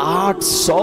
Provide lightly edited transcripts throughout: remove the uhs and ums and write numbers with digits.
800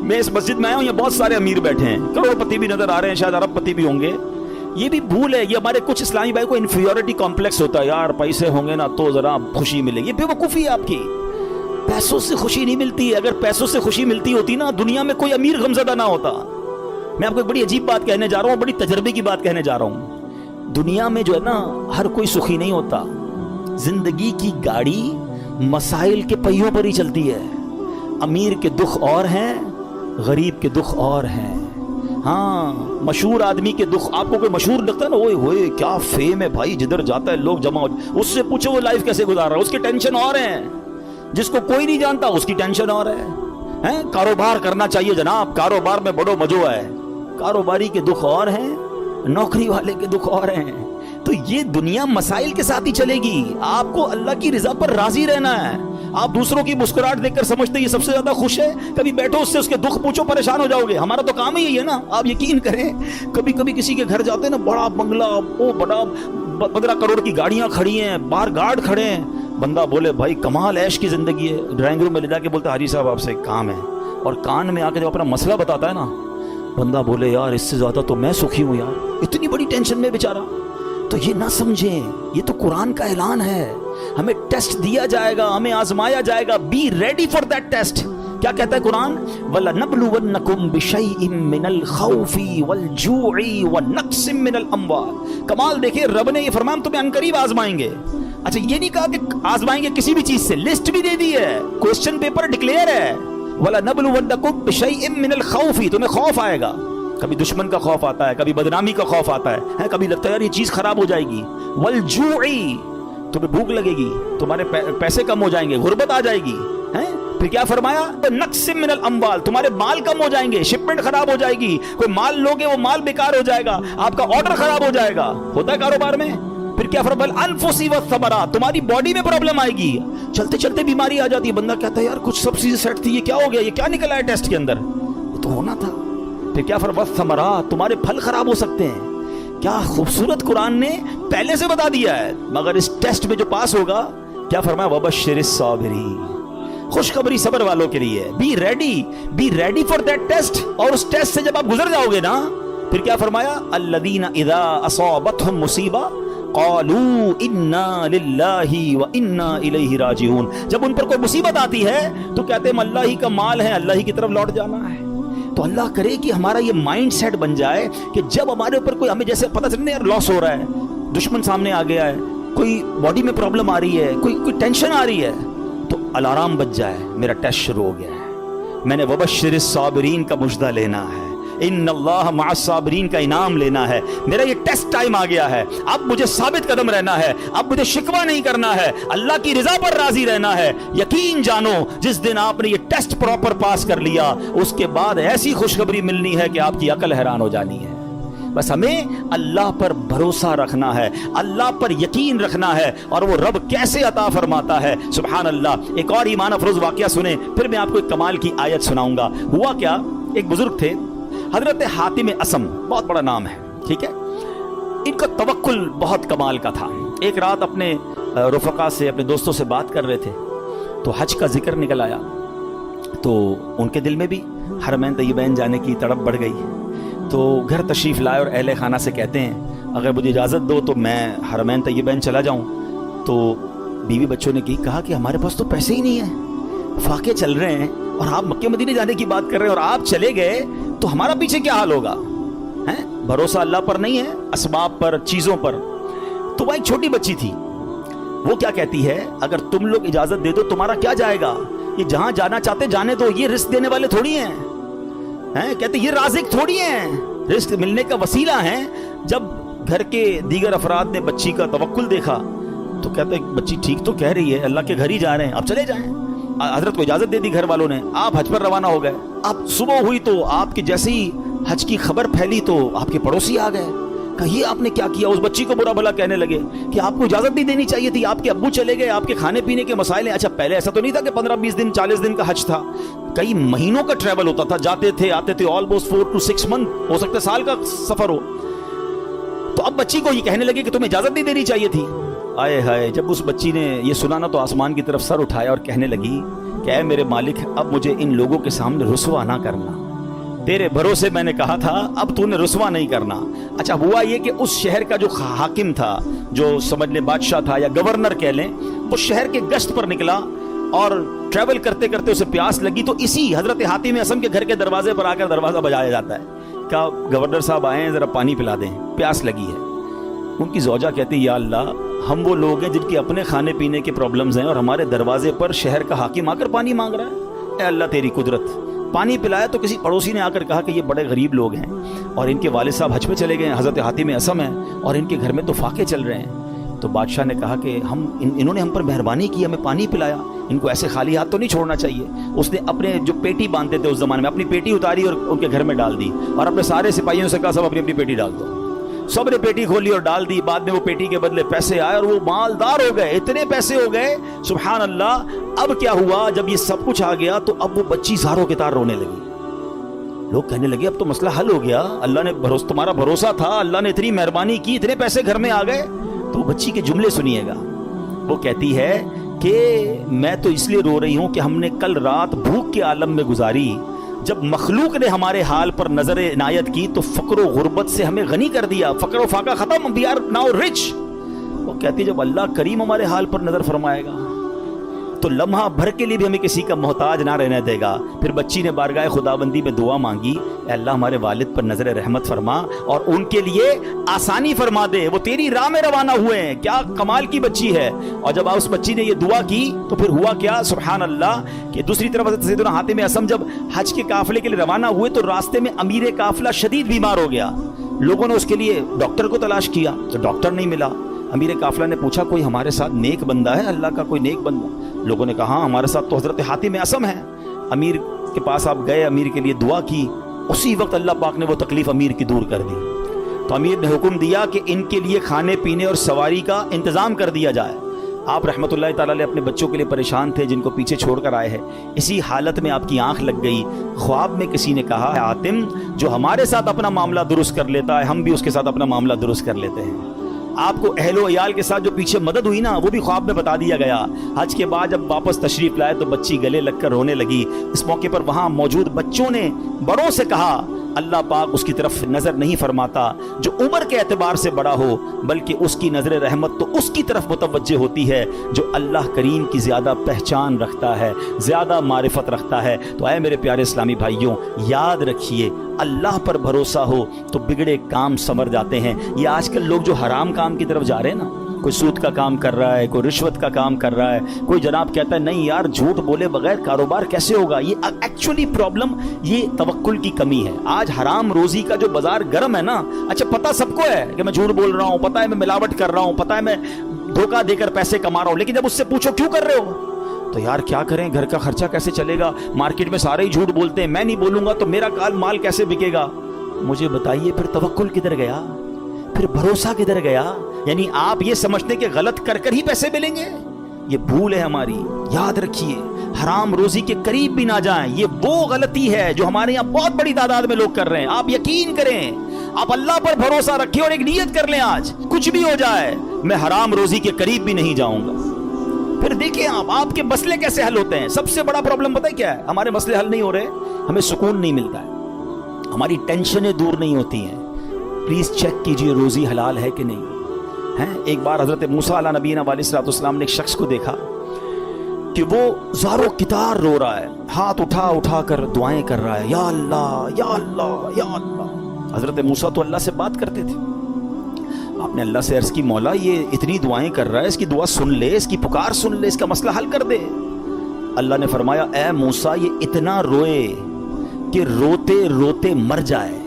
میں اس مسجد میں آیا ہوں, یہ بہت سارے امیر بیٹھے ہیں, کروڑپتی بھی نظر آ رہے ہیں, شاید ارب پتی بھی ہوں گے. یہ بھی بھول ہے, یہ ہمارے کچھ اسلامی بھائی کو انفیریورٹی کمپلیکس ہوتا ہے, یار پیسے ہوں گے نا تو ذرا خوشی ملے گی. یہ بیوقوفی ہے آپ کی, پیسوں سے خوشی نہیں ملتی. اگر پیسوں سے خوشی ملتی ہوتی نا, دنیا میں کوئی امیر غمزدہ نہ ہوتا. میں آپ کو ایک بڑی عجیب بات کہنے جا رہا ہوں, بڑی تجربے کی بات کہنے جا رہا ہوں. دنیا میں جو ہے نا, ہر کوئی سخی نہیں ہوتا. زندگی کی گاڑی مسائل کے پہیوں پر ہی چلتی ہے. امیر کے دکھ اور ہیں, غریب کے دکھ اور ہیں. ہاں, مشہور آدمی کے دکھ, آپ کو کوئی مشہور لگتا ہے نا, اوئے ہوئے کیا فیم ہے بھائی, جدھر جاتا ہے لوگ جمع ہو, اس سے پوچھو وہ لائف کیسے گزار رہا ہے, اس کی ٹینشن اور ہیں. جس کو کوئی نہیں جانتا اس کی ٹینشن اور ہے. کاروبار کرنا چاہیے جناب, کاروبار میں بڑو مزو ہے. کاروباری کے دکھ اور ہیں, نوکری والے کے دکھ اور ہیں. تو یہ دنیا مسائل کے ساتھ ہی چلے گی. آپ کو اللہ کی رضا پر راضی رہنا ہے. آپ دوسروں کی مسکراہٹ دیکھ کر سمجھتے ہیں یہ سب سے زیادہ خوش ہے, کبھی بیٹھو اس سے اس کے دکھ پوچھو, پریشان ہو جاؤ گے. ہمارا تو کام ہی یہی ہے نا, آپ یقین کریں. کبھی کبھی کسی کے گھر جاتے ہیں نا, بڑا بنگلہ, وہ بڑا 15 کروڑ کی گاڑیاں کھڑی ہیں, باہر گارڈ کھڑے ہیں. بندہ بولے بھائی کمال عیش کی زندگی ہے, ڈرائنگ روم میں لے جا کے بولتے حاجی صاحب آپ سے ایک کام ہے, اور کان میں آ کے جب اپنا مسئلہ بتاتا ہے نا, بندہ بولے یار اس سے زیادہ تو میں سخی ہوں یار, اتنی بڑی ٹینشن میں بیچارہ. تو یہ نہ سمجھیں, یہ تو قرآن کا اعلان ہے, ہمیں ٹیسٹ دیا جائے گا, ہمیں آزمایا جائے گا. Be ready for that test. کیا کہتا ہے قرآن, وَلَنَبْلُوَنَّكُمْ بِشَيْءٍ مِّنَ الْخَوْفِ وَالْجُوعِ وَنَقْصٍ مِّنَ الْأَمْوَالِ. کمال دیکھیں, رب نے یہ فرمایا ہم تمہیں عنقریب آزمائیں گے. اچھا یہ نہیں کہا کہ آزمائیں گے کسی بھی چیز سے, لسٹ بھی دے دی ہے, کوسچن پیپر ڈکلیئر ہے. وَلَنَبْلُوَنَّكُمْ بِشَيْءٍ مِّنَ الْخَوْفِ, تمہیں خوف آئے گا, کبھی دشمن کا خوف آتا ہے, کبھی بدنامی کا خوف آتا ہے, کبھی لگتا ہے یار یہ چیز خراب ہو جائے گی. والجوعی, تمہیں بھوک لگے گی, تمہارے پیسے کم ہو جائیں گے, غربت آ جائے گی. پھر کیا فرمایا, نقص من الاموال, تمہارے مال کم ہو جائیں گے, شپمنٹ خراب ہو جائے گی, کوئی مال لوگے وہ مال بیکار ہو جائے گا, آپ کا آرڈر خراب ہو جائے گا. ہوتا ہے کاروبار میں. پھر کیا فرمایا, انفسی والثمرات, تمہاری باڈی میں پرابلم آئے گی, چلتے چلتے بیماری آ جاتی ہے. بندہ کہتا ہے یار کچھ سب چیزیں سیٹ تھی, یہ کیا ہو گیا, یہ کیا نکلا ہے ٹیسٹ کے اندر, یہ تو ہونا تھا. پھر کیا فرمایا, والثمرات, تمہارے پھل خراب ہو سکتے ہیں. کیا خوبصورت قرآن نے پہلے سے بتا دیا ہے. مگر اس ٹیسٹ میں جو پاس ہوگا, کیا فرمایا, وبشر الصابرین, خوشخبری صبر والوں کے لیے. Be ready for that test. اور اس ٹیسٹ سے جب آپ گزر جاؤ گے نا, پھر کیا فرمایا, الذین اذا اصابتهم مصیبہ قالوا انا للہ وانا الیہ راجعون. جب ان پر کوئی مصیبت آتی ہے تو کہتے ہیں ہم اللہ ہی کا مال ہے, اللہ ہی کی طرف لوٹ جانا ہے. تو اللہ کرے کہ ہمارا یہ مائنڈ سیٹ بن جائے کہ جب ہمارے اوپر کوئی, ہمیں جیسے پتہ چلے یار لاس ہو رہا ہے, دشمن سامنے آ گیا ہے, کوئی باڈی میں پرابلم آ رہی ہے, کوئی ٹینشن آ رہی ہے, تو الارم بج جائے, میرا ٹیسٹ شروع ہو گیا ہے, میں نے وبشر الصابرین کا مجدہ لینا ہے, ان اللہ مع الصابرین کا انعام لینا ہے. میرا یہ ٹیسٹ ٹائم آ گیا ہے, اب مجھے ثابت قدم رہنا ہے, اب مجھے شکوہ نہیں کرنا ہے, اللہ کی رضا پر راضی رہنا ہے. یقین جانو جس دن آپ نے یہ ٹیسٹ پراپر پاس کر لیا, اس کے بعد ایسی خوشخبری ملنی ہے کہ آپ کی عقل حیران ہو جانی ہے. بس ہمیں اللہ پر بھروسہ رکھنا ہے, اللہ پر یقین رکھنا ہے, اور وہ رب کیسے عطا فرماتا ہے. سبحان اللہ. ایک اور ایمان افروز واقعہ سنیں, پھر میں آپ کو ایک کمال کی آیت سناؤں گا. ہوا کیا, ایک بزرگ تھے حضرت حاتم اسم, بہت بڑا نام ہے, ٹھیک ہے. ان کا توکل بہت کمال کا تھا. ایک رات اپنے رفقا سے, اپنے دوستوں سے بات کر رہے تھے, تو حج کا ذکر نکل آیا, تو ان کے دل میں بھی حرمین طیبین جانے کی تڑپ بڑھ گئی. تو گھر تشریف لائے اور اہل خانہ سے کہتے ہیں اگر مجھے اجازت دو تو میں حرمین طیبین چلا جاؤں. تو بیوی بچوں نے کہا کہ ہمارے پاس تو پیسے ہی نہیں ہیں, فاقے چل رہے ہیں, اور آپ مکہ مدینے جانے کی بات کر رہے ہیں, اور آپ چلے گئے تو ہمارا پیچھے کیا حال ہوگا. بھروسہ اللہ پر نہیں ہے, اسباب پر, چیزوں پر. تو وہ ایک چھوٹی بچی تھی, وہ کیا کہتی ہے, اگر تم لوگ اجازت دے دو تمہارا کیا جائے گا, یہ جہاں جانا چاہتے جانے دو, یہ رزق دینے والے تھوڑی ہیں. کہتے یہ رازق تھوڑی ہیں, رزق ملنے کا وسیلہ ہیں. جب گھر کے دیگر افراد نے بچی کا توکل دیکھا تو کہتے بچی ٹھیک تو کہہ رہی ہے, اللہ کے گھر ہی جا رہے ہیں, اب چلے جائیں. حضرت کو اجازت دے دی گھر والوں نے, آپ حج پر روانہ ہو گئے. اب صبح ہوئی تو آپ کی جیسے ہی حج کی خبر پھیلی تو آپ کے پڑوسی آ گئے, کہ یہ آپ نے کیا کیا. اس بچی کو برا بھلا کہنے لگے کہ آپ کو اجازت نہیں دینی چاہیے تھی, آپ کے ابو چلے گئے, آپ کے کھانے پینے کے مسائل ہیں. اچھا پہلے ایسا تو نہیں تھا کہ 15-20 دن 40 دن کا حج تھا, کئی مہینوں کا ٹریول ہوتا تھا, جاتے تھے آتے تھے, آلموسٹ 4 to 6 month, ہو سکتا ہے سال کا سفر ہو. تو اب بچی کو یہ کہنے لگے کہ تمہیں اجازت نہیں دینی چاہیے تھی. آئے ہائے, جب اس بچی نے یہ سنا نا تو آسمان کی طرف سر اٹھایا اور کہنے لگی کہ اے میرے مالک اب مجھے ان لوگوں کے سامنے رسوا نہ کرنا، تیرے بھروسے میں نے کہا تھا اب تو نے رسوا نہیں کرنا۔ اچھا ہوا یہ کہ اس شہر کا جو حاکم تھا، جو سمجھ لیں بادشاہ تھا یا گورنر کہہ لیں، وہ شہر کے گشت پر نکلا اور ٹریول کرتے کرتے اسے پیاس لگی، تو اسی حضرت حاتم اصم کے گھر کے دروازے پر آ کر دروازہ بجایا جاتا ہے، کہا گورنر صاحب آئے ہیں ذرا پانی پلا دیں، پیاس لگی ہے۔ ان کی زوجہ کہتی یا اللہ ہم وہ لوگ ہیں جن کے اپنے کھانے پینے کے پرابلمز ہیں اور ہمارے دروازے پر شہر کا حاکم آ کر پانی مانگ رہا ہے، اے اللہ تیری قدرت۔ پانی پلایا تو کسی پڑوسی نے آ کر کہا کہ یہ بڑے غریب لوگ ہیں اور ان کے والد صاحب حج پہ چلے گئے ہیں، حضرت حاتم اصم ہیں، اور ان کے گھر میں تو فاقے چل رہے ہیں۔ تو بادشاہ نے کہا کہ انہوں نے ہم پر مہربانی کی، ہمیں پانی پلایا، ان کو ایسے خالی ہاتھ تو نہیں چھوڑنا چاہیے۔ اس نے اپنے جو پیٹی باندھتے تھے اس زمانے میں، اپنی پیٹی اتاری اور ان کے گھر میں ڈال دی، اور اپنے سارے سپاہیوں سے کہا سب اپنی اپنی پیٹی ڈال دو۔ سب نے پیٹی کھولی اور ڈال دی۔ بعد میں وہ پیٹی کے بدلے پیسے آئے اور وہ مالدار ہو گئے، اتنے پیسے ہو گئے سبحان اللہ۔ اب کیا ہوا، جب یہ سب کچھ آ گیا تو اب وہ بچی زاروں کے تار رونے لگی۔ لوگ کہنے لگے اب تو مسئلہ حل ہو گیا، اللہ نے تمہارا بھروسہ تھا، اللہ نے اتنی مہربانی کی، اتنے پیسے گھر میں آ گئے۔ تو بچی کے جملے سنیے گا، وہ کہتی ہے کہ میں تو اس لیے رو رہی ہوں کہ ہم نے کل رات بھوک کے عالم میں گزاری، جب مخلوق نے ہمارے حال پر نظر عنایت کی تو فقر و غربت سے ہمیں غنی کر دیا، فقر و فاقہ ختم، we are now rich۔ وہ کہتی جب اللہ کریم ہمارے حال پر نظر فرمائے گا تو لمحہ بھر کے لیے بھی ہمیں کسی کا محتاج نہ رہنے دے گا۔ پھر بچی نے بارگاہ خداوندی میں دعا مانگی، اے اللہ ہمارے والد پر نظر رحمت فرما اور ان کے لیے آسانی فرما دے، وہ تیری راہ میں روانہ ہوئے ہیں۔ کیا کمال کی بچی ہے۔ اور جب اس بچی نے یہ دعا کی تو پھر ہوا کیا سبحان اللہ کہ دوسری طرف سیدنا حاتم اصم جب حج کے قافلے کے لیے روانہ ہوئے تو راستے میں امیر قافلہ شدید بیمار ہو گیا۔ لوگوں نے اس کے لیے ڈاکٹر کو تلاش کیا تو ڈاکٹر نہیں ملا۔ امیر قافلہ نے پوچھا کوئی ہمارے ساتھ نیک بندہ ہے، اللہ کا کوئی نیک بندہ؟ لوگوں نے کہا ہاں ہمارے ساتھ تو حضرت حاتم اصم ہے۔ امیر کے پاس آپ گئے، امیر کے لیے دعا کی، اسی وقت اللہ پاک نے وہ تکلیف امیر کی دور کر دی۔ تو امیر نے حکم دیا کہ ان کے لیے کھانے پینے اور سواری کا انتظام کر دیا جائے۔ آپ رحمۃ اللہ تعالی علیہ اپنے بچوں کے لیے پریشان تھے جن کو پیچھے چھوڑ کر آئے ہیں، اسی حالت میں آپ کی آنکھ لگ گئی، خواب میں کسی نے کہا حاتم جو ہمارے ساتھ اپنا معاملہ درست کر لیتا ہے ہم بھی اس کے ساتھ اپنا معاملہ درست کر لیتے ہیں۔ آپ کو اہل و عیال کے ساتھ جو پیچھے مدد ہوئی نا وہ بھی خواب میں بتا دیا گیا۔ حج کے بعد جب واپس تشریف لائے تو بچی گلے لگ کر رونے لگی۔ اس موقع پر وہاں موجود بچوں نے بڑوں سے کہا اللہ پاک اس کی طرف نظر نہیں فرماتا جو عمر کے اعتبار سے بڑا ہو، بلکہ اس کی نظر رحمت تو اس کی طرف متوجہ ہوتی ہے جو اللہ کریم کی زیادہ پہچان رکھتا ہے، زیادہ معرفت رکھتا ہے۔ تو اے میرے پیارے اسلامی بھائیوں یاد رکھیے اللہ پر بھروسہ ہو تو بگڑے کام سنور جاتے ہیں۔ یہ آج کل لوگ جو حرام کام کی طرف جا رہے ہیں نا، کوئی سود کا کام کر رہا ہے، کوئی رشوت کا کام کر رہا ہے، کوئی جناب کہتا ہے نہیں یار جھوٹ بولے بغیر کاروبار کیسے ہوگا، یہ ایکچولی پرابلم یہ توکل کی کمی ہے۔ آج حرام روزی کا جو بازار گرم ہے نا، اچھا پتہ سب کو ہے کہ میں جھوٹ بول رہا ہوں، پتہ ہے میں ملاوٹ کر رہا ہوں، پتہ ہے میں دھوکہ دے کر پیسے کما رہا ہوں، لیکن جب اس سے پوچھو کیوں کر رہے ہو تو یار کیا کریں، گھر کا خرچہ کیسے چلے گا، مارکیٹ میں سارے ہی جھوٹ بولتے ہیں، میں نہیں بولوں گا تو میرا مال کیسے بکے گا۔ مجھے بتائیے پھر توکل کدھر گیا، پھر بھروسہ کدھر گیا؟ یعنی آپ یہ سمجھتے کہ غلط کر کر ہی پیسے ملیں گے، یہ بھول ہے ہماری۔ یاد رکھیے حرام روزی کے قریب بھی نہ جائیں، یہ وہ غلطی ہے جو ہمارے یہاں بہت بڑی تعداد میں لوگ کر رہے ہیں۔ آپ یقین کریں، آپ اللہ پر بھروسہ رکھیں اور ایک نیت کر لیں آج کچھ بھی ہو جائے میں حرام روزی کے قریب بھی نہیں جاؤں گا۔ پھر دیکھیں آپ کے مسئلے کیسے حل ہوتے ہیں۔ سب سے بڑا پرابلم پتہ ہے کیا ہے؟ ہمارے مسئلے حل نہیں ہو رہے، ہمیں سکون نہیں ملتا ہے، ہماری ٹینشنیں دور نہیں ہوتی ہیں۔ پلیز چیک کیجئے روزی حلال ہے کہ نہیں ہے۔ ایک بار حضرت موسیٰ علیہ نبینا علیہ الصلوۃ والسلام نے ایک شخص کو دیکھا کہ وہ زارو کتار رو رہا ہے، ہاتھ اٹھا اٹھا کر دعائیں کر رہا ہے، یا اللہ یا اللہ یا اللہ۔ حضرت موسیٰ تو اللہ سے بات کرتے تھے، آپ نے اللہ سے عرض کی مولا یہ اتنی دعائیں کر رہا ہے، اس کی دعا سن لے، اس کی پکار سن لے، اس کا مسئلہ حل کر دے۔ اللہ نے فرمایا اے موسیٰ یہ اتنا روئے کہ روتے روتے مر جائے،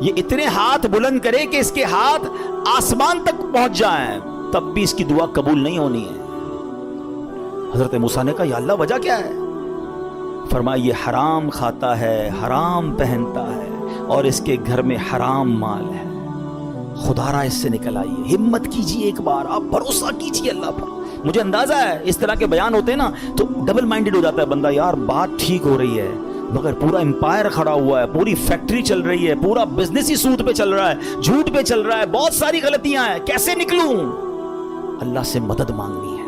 یہ اتنے ہاتھ بلند کرے کہ اس کے ہاتھ آسمان تک پہنچ جائیں، تب بھی اس کی دعا قبول نہیں ہونی ہے۔ حضرت موسیٰ نے کہا یا اللہ وجہ کیا ہے؟ فرمایا یہ حرام کھاتا ہے، حرام پہنتا ہے اور اس کے گھر میں حرام مال ہے، خدا را اس سے نکل آئیے۔ ہمت کیجیے، ایک بار آپ بھروسہ کیجیے اللہ پر۔ مجھے اندازہ ہے اس طرح کے بیان ہوتے ہیں نا تو ڈبل مائنڈڈ ہو جاتا ہے بندہ، یار بات ٹھیک ہو رہی ہے مگر پورا امپائر کھڑا ہوا ہے، پوری فیکٹری چل رہی ہے، پورا بزنس ہی سود پہ چل رہا ہے، جھوٹ پہ چل رہا ہے، بہت ساری غلطیاں ہیں، کیسے نکلوں؟ اللہ سے مدد مانگنی ہے۔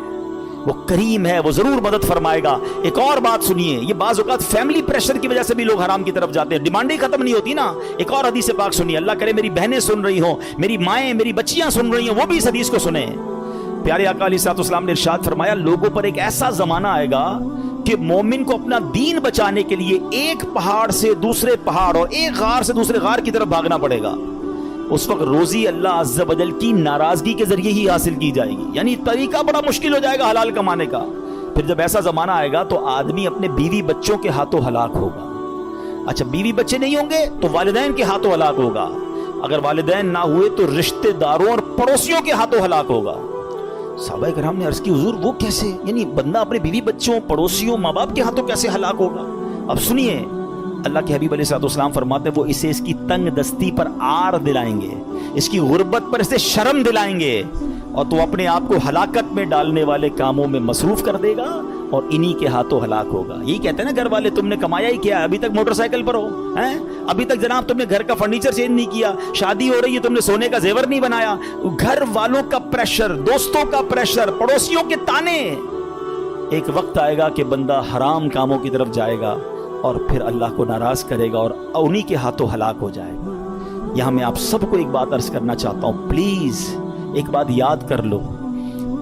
وہ کریم ہے, وہ ضرور مدد فرمائے گا. ایک اور بات سنیے, یہ بعض اوقات فیملی پریشر کی وجہ سے بھی لوگ حرام کی طرف جاتے ہیں, ڈیمانڈیں ختم نہیں ہوتی نا. ایک اور حدیث پاک سنیے, اللہ کرے میری بہنیں سن رہی ہوں, میری مائیں, میری بچیاں سن رہی ہیں, وہ بھی اس حدیث کو سنیں. پیارے آقا علیہ الصلوۃ والسلام نے ارشاد فرمایا, لوگوں پر ایک ایسا زمانہ آئے گا کہ مومن کو اپنا دین بچانے کے لیے ایک پہاڑ سے دوسرے پہاڑ اور ایک غار سے دوسرے غار کی طرف بھاگنا پڑے گا. اس وقت روزی اللہ عز و جل کی ناراضگی کے ذریعے ہی حاصل کی جائے گی, یعنی طریقہ بڑا مشکل ہو جائے گا حلال کمانے کا. پھر جب ایسا زمانہ آئے گا تو آدمی اپنے بیوی بچوں کے ہاتھوں ہلاک ہوگا. اچھا, بیوی بچے نہیں ہوں گے تو والدین کے ہاتھوں ہلاک ہوگا. اگر والدین نہ ہوئے تو رشتہ داروں اور پڑوسیوں کے ہاتھوں ہلاک ہوگا. صحابہ کرام نے عرض کی, حضور وہ کیسے, یعنی بندہ اپنے بیوی بچوں, پڑوسیوں, ماں باپ کے ہاتھوں کیسے ہلاک ہوگا؟ اب سنیے, اللہ کے حبیب علیہ الصلوۃ والسلام فرماتے ہیں, وہ اسے اس کی تنگ دستی پر عار دلائیں گے, اس کی غربت پر اسے شرم دلائیں گے, اور تو اپنے آپ کو ہلاکت میں ڈالنے والے کاموں میں مصروف کر دے گا اور انہی کے ہاتھوں ہلاک ہوگا. یہی کہتے ہیں نا گھر والے, تم نے کمایا ہی کیا, ابھی تک موٹر سائیکل پر ہو ہیں, ابھی تک جناب تم نے گھر کا فرنیچر چینج نہیں کیا, شادی ہو رہی ہے تم نے سونے کا زیور نہیں بنایا. گھر والوں کا پریشر, دوستوں کا پریشر, پڑوسیوں کے تانے. ایک وقت آئے گا کہ بندہ حرام کاموں کی طرف جائے گا اور پھر اللہ کو ناراض کرے گا اور انہی کے ہاتھوں ہلاک ہو جائے گا. یہاں میں آپ سب کو ایک بات عرض کرنا چاہتا ہوں, پلیز ایک بات یاد کر لو,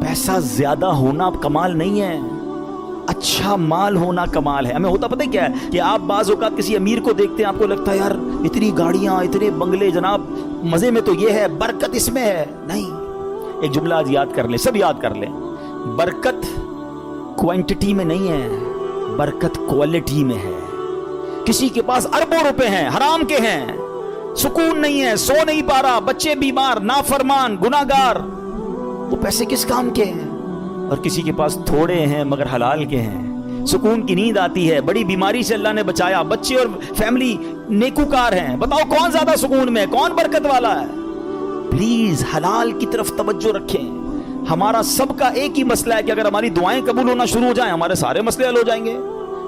پیسہ زیادہ ہونا کمال نہیں ہے, اچھا مال ہونا کمال ہے. ہمیں ہوتا پتہ کیا ہے کہ آپ بعض اوقات کسی امیر کو دیکھتے ہیں, آپ کو لگتا ہے یار اتنی گاڑیاں, اتنے بنگلے, جناب مزے میں تو یہ ہے, برکت اس میں ہے. نہیں, ایک جملہ آج یاد کر لیں, سب یاد کر لیں, برکت کوانٹٹی میں نہیں ہے, برکت کوالٹی میں ہے. کسی کے پاس اربوں روپے ہیں, حرام کے ہیں, سکون نہیں ہے, سو نہیں پا رہا, بچے بیمار, نافرمان, گناہگار, وہ پیسے کس کام کے ہیں؟ اور کسی کے پاس تھوڑے ہیں مگر حلال کے ہیں, سکون کی نیند آتی ہے, بڑی بیماری سے اللہ نے بچایا, بچے اور فیملی نیکوکار ہیں. بتاؤ کون زیادہ سکون میں ہے, کون برکت والا ہے؟ پلیز حلال کی طرف توجہ رکھیں. ہمارا سب کا ایک ہی مسئلہ ہے کہ اگر ہماری دعائیں قبول ہونا شروع ہو جائیں ہمارے سارے مسئلے حل ہو جائیں گے.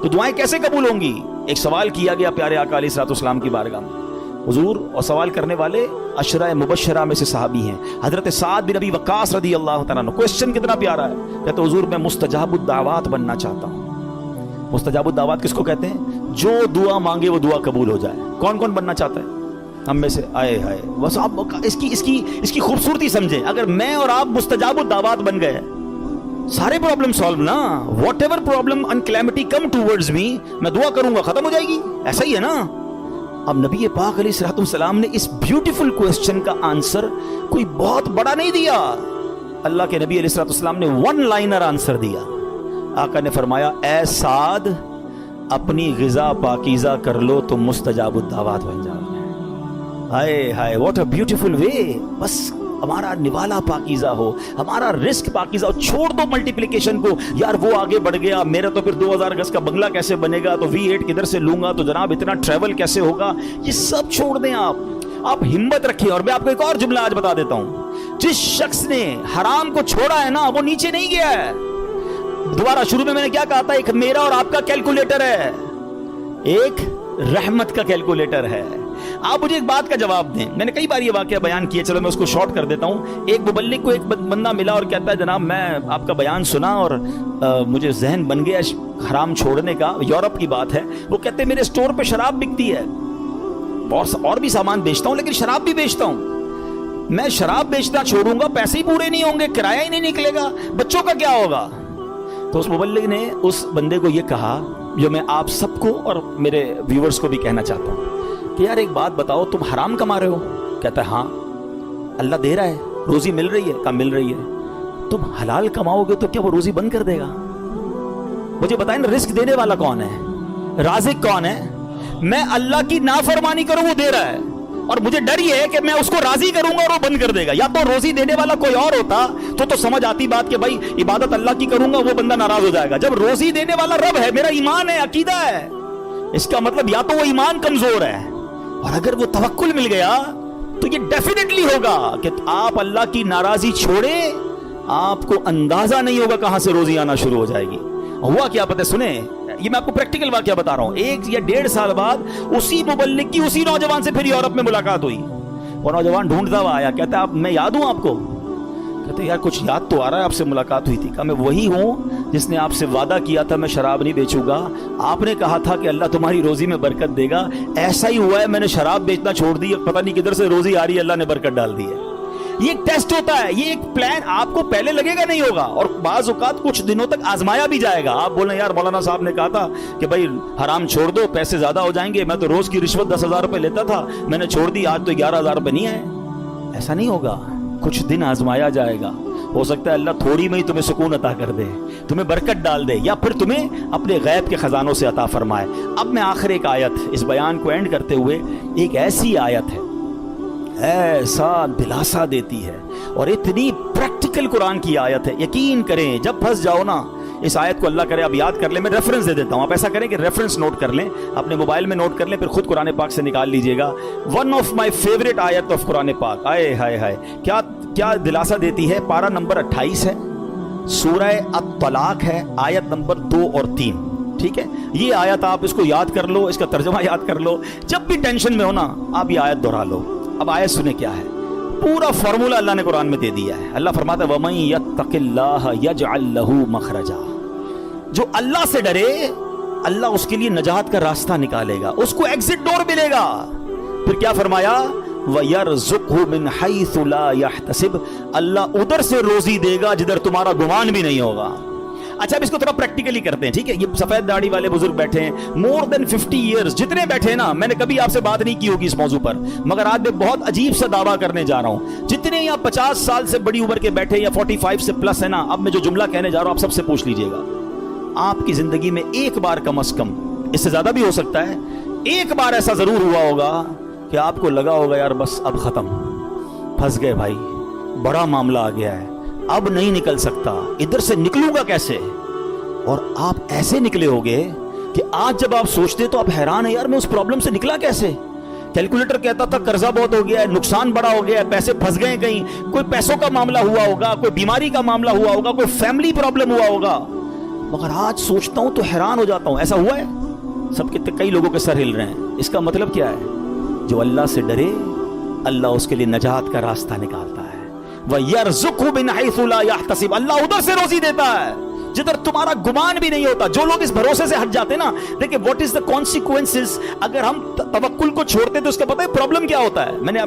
تو دعائیں کیسے قبول ہوں گی؟ ایک سوال کیا گیا پیارے آقا علیہ الصلوۃ والسلام کی بارگاہ میں, حضور, اور سوال کرنے والے عشرہ مبشرہ میں سے صحابی ہیں, حضرت سعد بن ابی وقاص رضی اللہ تعالیٰ عنہ. کوسچن کتنا پیارا ہے, کہتے حضور میں مستجاب الدعوات بننا چاہتا ہوں. مستجاب الدعوات کس کو کہتے ہیں؟ جو دعا مانگے وہ دعا قبول ہو جائے. کون کون بننا چاہتا ہے ہم میں سے؟ آئے ہائے, بس آپ اس کی خوبصورتی سمجھیں. اگر میں اور آپ مستجاب الدعوات بن گئے, سارے پرابلم سالو نا, whatever problem and calamity come towards me, میں دعا کروں گا ختم ہو جائے گی. ایسا ہی ہے نا. اب نبی پاک علیہ الصلوۃ والسلام نے اس بیوٹیفل کوسچن کا آنسر کوئی بہت بڑا نہیں دیا. اللہ کے نبی علیہ الصلوۃ والسلام نے ون لائنر آنسر دیا. آقا نے فرمایا, اے سعد, اپنی غذا پاکیزہ کر لو تو مستجاب الدعوات بن جاؤ. ہائے ہائے, واٹ اے بیوٹیفل وے. بس ہمارا نوالا پاکیزہ ہو, ہمارا رزق پاکیزہ ہو. چھوڑ دو ملٹیپلیکیشن کو, یار وہ آگے بڑھ گیا, میرا تو پھر 2000 گز کا بنگلہ کیسے بنے گا, تو V8 کدھر سے لوں گا, تو جناب اتنا ٹریول کیسے ہوگا. یہ سب چھوڑ دیں آپ ہمت رکھیں. اور میں آپ کو ایک اور جملہ آج بتا دیتا ہوں, جس شخص نے حرام کو چھوڑا ہے نا وہ نیچے نہیں گیا ہے. دوبارہ شروع میں نے کیا کہا تھا, ایک میرا اور آپ کا کیلکولیٹر ہے, ایک رحمت کا کیلکولیٹر ہے. آپ مجھے ایک بات کا جواب دیں. میں نے کئی بار یہ واقعہ بیان کیا, چلو میں اس کو شارٹ کر دیتا ہوں. ایک مبلغ کو ایک بندہ ملا اور کہتا ہے, جناب میں آپ کا بیان سنا اور مجھے ذہن بن گیا حرام چھوڑنے کا. یورپ کی بات ہے. وہ کہتے ہیں میرے اسٹور پہ شراب بکتی ہے, اور بھی سامان بیچتا ہوں لیکن شراب بھی بیچتا ہوں. میں شراب بیچنا چھوڑوں گا, پیسے ہی پورے نہیں ہوں گے, کرایہ ہی نہیں نکلے گا, بچوں کا کیا ہوگا. تو اس مبلغ نے اس بندے کو یہ کہا جو میں آپ سب کو اور میرے ویورز کو بھی کہنا چاہتا ہوں کہ یار ایک بات بتاؤ, تم حرام کما رہے ہو؟ کہتا ہے ہاں. اللہ دے رہا ہے, روزی مل رہی ہے؟ کہا مل رہی ہے. تم حلال کماؤ گے تو کیا وہ روزی بند کر دے گا؟ مجھے بتائیں نا, رزق دینے والا کون ہے, رازق کون ہے؟ میں اللہ کی نافرمانی کروں وہ دے رہا ہے, اور مجھے ڈر یہ ہے کہ میں اس کو راضی کروں گا اور وہ بند کر دے گا. یا تو روزی دینے والا کوئی اور ہوتا تو سمجھ آتی بات کہ بھائی عبادت اللہ کی کروں گا, وہ بندہ ناراض ہو جائے گا. جب روزی دینے والا رب ہے, میرا ایمان ہے, عقیدہ ہے, اس کا مطلب یا تو وہ ایمان کمزور ہے, اور اگر وہ توکل مل گیا تو یہ ڈیفینیٹلی ہوگا کہ آپ اللہ کی ناراضی چھوڑیں, آپ کو اندازہ نہیں ہوگا کہاں سے روزی آنا شروع ہو جائے گی. ہوا کیا پتہ, سنیں, یہ میں آپ کو پریکٹیکل واقعہ بتا رہا ہوں. 1 یا 1.5 سال بعد اسی مبلغ کی اسی نوجوان سے پھر یورپ میں ملاقات ہوئی. وہ نوجوان ڈھونڈتا ہوا آیا, کہتا ہے میں یاد ہوں آپ کو. کہتے یار کچھ یاد تو آ رہا ہے آپ سے ملاقات ہوئی تھی. کہا میں وہی ہوں جس نے آپ سے وعدہ کیا تھا میں شراب نہیں بیچوں گا. آپ نے کہا تھا کہ اللہ تمہاری روزی میں برکت دے گا, ایسا ہی ہوا ہے, میں نے شراب بیچنا چھوڑ دی, پتہ نہیں کدھر سے روزی آ رہی ہے, اللہ نے برکت ڈال دی ہے. یہ ایک ٹیسٹ ہوتا ہے, یہ ایک پلان آپ کو پہلے لگے گا نہیں ہوگا, اور بعض اوقات کچھ دنوں تک آزمایا بھی جائے گا. آپ بولیں یار مولانا صاحب نے کہا تھا کہ بھائی حرام چھوڑ دو, پیسے زیادہ ہو جائیں گے, میں تو روز کی رشوت 10,000 روپے لیتا تھا, میں نے چھوڑ دی, آج تو 11,000 روپے نہیں ہے. ایسا نہیں ہوگا, کچھ دن آزمایا جائے گا. ہو سکتا ہے اللہ تھوڑی میں ہی تمہیں سکون عطا کر دے, تمہیں برکت ڈال دے, یا پھر تمہیں اپنے غیب کے خزانوں سے عطا فرمائے. اب میں آخر ایک آیت اس بیان کو اینڈ کرتے ہوئے, ایک ایسی آیت ہے ایسا دلاسا دیتی ہے اور اتنی پریکٹیکل قرآن کی آیت ہے. یقین کریں جب پھنس جاؤ نا, اس آیت کو اللہ کرے آپ یاد کر لیں, میں ریفرنس دے دیتا ہوں, آپ ایسا کریں کہ ریفرنس نوٹ کر لیں, اپنے موبائل میں نوٹ کر لیں, پھر خود قرآن پاک سے نکال لیجئے گا. ون آف مائی فیوریٹ آیت آف قرآن پاک. آئے ہائے ہائے, کیا دلاسا دیتی ہے. پارہ نمبر 28 ہے, سورہ الطلاق ہے, آیت نمبر 2 اور 3. ٹھیک ہے, یہ آیت آپ اس کو یاد کر لو, اس کا ترجمہ یاد کر لو, جب بھی ٹینشن میں ہو نا آپ یہ آیت دہرا لو. اب آیت سنیں کیا ہے, پورا فارمولا اللہ نے قرآن میں دے دیا ہے. اللہ فرماتا ہے وَمَن يَتَّقِ اللَّهَ يَجْعَلْ لَهُ مَخْرَجًا, جو اللہ سے ڈرے اللہ اس کے لیے نجات کا راستہ نکالے گا, اس کو ایگزٹ ڈور ملے گا. پھر کیا فرمایا, وَيَرْزُقْهُ مِنْ حَيْثُ لَا يَحْتَسِبْ, اللہ ادھر سے روزی دے گا جدھر تمہارا گمان بھی نہیں ہوگا. اچھا اب اس کو تھوڑا پریکٹیکلی کرتے ہیں. ٹھیک ہے, یہ سفید داڑھی والے بزرگ بیٹھے ہیں, مور دین 50 ایئرز جتنے بیٹھے ہیں نا, میں نے کبھی آپ سے بات نہیں کی ہوگی اس موضوع پر, مگر آج میں بہت عجیب سا دعویٰ کرنے جا رہا ہوں. جتنے یا 50 سال سے بڑی عمر کے بیٹھے یا 45 سے پلس ہے نا, اب میں جو جملہ کہنے جا رہا ہوں آپ سب سے پوچھ لیجئے گا, آپ کی زندگی میں ایک بار کم از کم, اس سے زیادہ بھی ہو سکتا ہے, ایک بار ایسا ضرور ہوا ہوگا کہ آپ کو لگا ہوگا یار بس اب ختم, پھنس گئے بھائی, بڑا معاملہ آ گیا ہے, اب نہیں نکل سکتا, ادھر سے نکلوں گا کیسے. اور آپ ایسے نکلے ہوگے کہ آج جب آپ سوچتے تو آپ حیران ہیں, یار میں اس پرابلم سے نکلا کیسے. کیلکولیٹر کہتا تھا قرضہ بہت ہو گیا ہے, نقصان بڑا ہو گیا ہے, پیسے پھنس گئے, کہیں کوئی پیسوں کا معاملہ ہوا ہوگا, کوئی بیماری کا معاملہ ہوا ہوگا, کوئی فیملی پرابلم ہوا ہوگا, مگر آج سوچتا ہوں تو حیران ہو جاتا ہوں. ایسا ہوا ہے سب کے, کئی لوگوں کے سر ہل رہے ہیں. اس کا مطلب کیا ہے, جو اللہ سے ڈرے اللہ اس کے لیے نجات کا راستہ نکالتا ہے. وَيَرْزُقْهُ مِنْ حَيْثُ لَا يَحْتَسِبْ, اللہ ادھر سے روزی دیتا ہے جدھر تمہارا گمان بھی نہیں ہوتا. جو لوگ اس بھروسے سے ہٹ جاتے نا, دیکھیں واٹ از دا کانسیکوینسز, اگر ہم توکل کو چھوڑتے تو اس کا پتہ ہے پرابلم کیا ہوتا ہے. میں نے